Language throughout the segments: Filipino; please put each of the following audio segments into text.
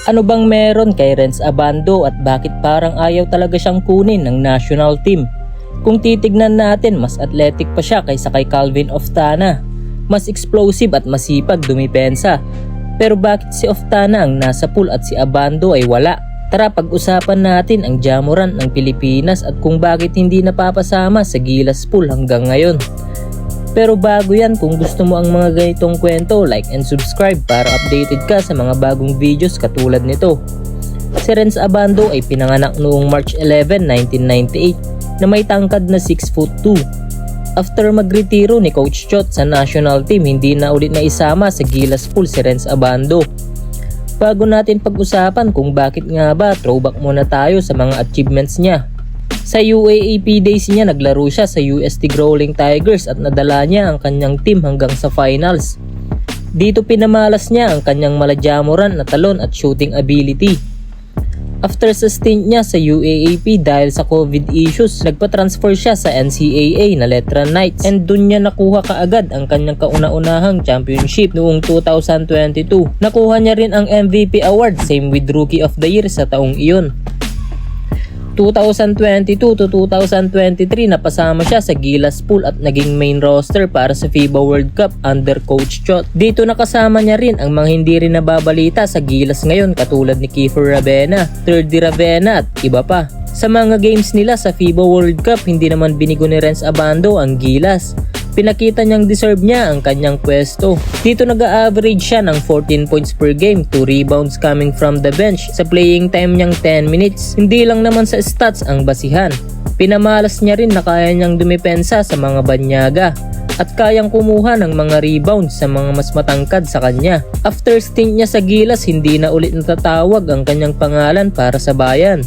Ano bang meron kay Renz Abando at bakit parang ayaw talaga siyang kunin ng national team? Kung titignan natin, mas athletic pa siya kaysa kay Calvin Oftana. Mas explosive at masipag dumipensa. Pero bakit si Oftana ang nasa pool at si Abando ay wala? Tara, pag-usapan natin ang jamuran ng Pilipinas at kung bakit hindi napapasama sa Gilas pool hanggang ngayon. Pero bago yan, kung gusto mo ang mga ganitong kwento, like and subscribe para updated ka sa mga bagong videos katulad nito. Si Renz Abando ay pinanganak noong March 11, 1998 na may tangkad na 6'2". After magretiro ni Coach Chot sa national team, hindi na ulit na isama sa Gilas pool si Renz Abando. Bago natin pag-usapan kung bakit nga ba, throwback muna tayo sa mga achievements niya. Sa UAAP days niya, naglaro siya sa UST Growling Tigers at nadala niya ang kanyang team hanggang sa finals. Dito pinamalas niya ang kanyang malajamuran na talon at shooting ability. After sa stint niya sa UAAP dahil sa COVID issues, nagpa-transfer siya sa NCAA na Letran Knights and dun niya nakuha kaagad ang kanyang kauna-unahang championship noong 2022. Nakuha niya rin ang MVP award, same with Rookie of the Year sa taong iyon. 2022 to 2023 napasama siya sa Gilas pool at naging main roster para sa FIBA World Cup under Coach Chot. Dito nakasama niya rin ang mga hindi rin nababalita sa Gilas ngayon katulad ni Kiefer Ravena, Thirdy Ravena at iba pa. Sa mga games nila sa FIBA World Cup, hindi naman binigo ni Renz Abando ang Gilas. Pinakita niyang deserve niya ang kanyang pwesto. Dito nag-a-average siya ng 14 points per game, 2 rebounds coming from the bench. Sa playing time niyang 10 minutes, hindi lang naman sa stats ang basihan. Pinamalas niya rin na kaya niyang dumipensa sa mga banyaga at kayang kumuha ng mga rebounds sa mga mas matangkad sa kanya. After stint niya sa Gilas, hindi na ulit natatawag ang kanyang pangalan para sa bayan.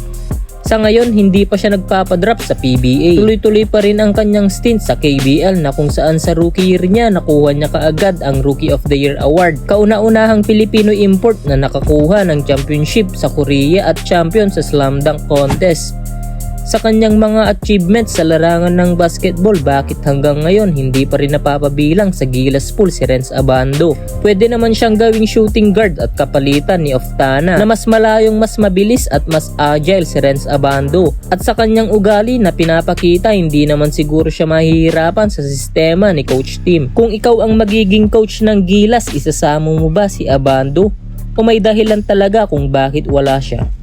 Sa ngayon, hindi pa siya nagpapadrop sa PBA. Tuloy-tuloy pa rin ang kanyang stint sa KBL na kung saan sa rookie year niya nakuha niya kaagad ang Rookie of the Year award. Kauna-unahang Pilipino import na nakakuha ng championship sa Korea at champion sa slam dunk contest. Sa kanyang mga achievements sa larangan ng basketball, bakit hanggang ngayon hindi pa rin napapabilang sa Gilas pool si Renz Abando? Pwede naman siyang gawing shooting guard at kapalitan ni Oftana na mas malayong mas mabilis at mas agile si Renz Abando. At sa kanyang ugali na pinapakita, hindi naman siguro siya mahihirapan sa sistema ni Coach Tim. Kung ikaw ang magiging coach ng Gilas, isasama mo ba si Abando? O may dahilan talaga kung bakit wala siya?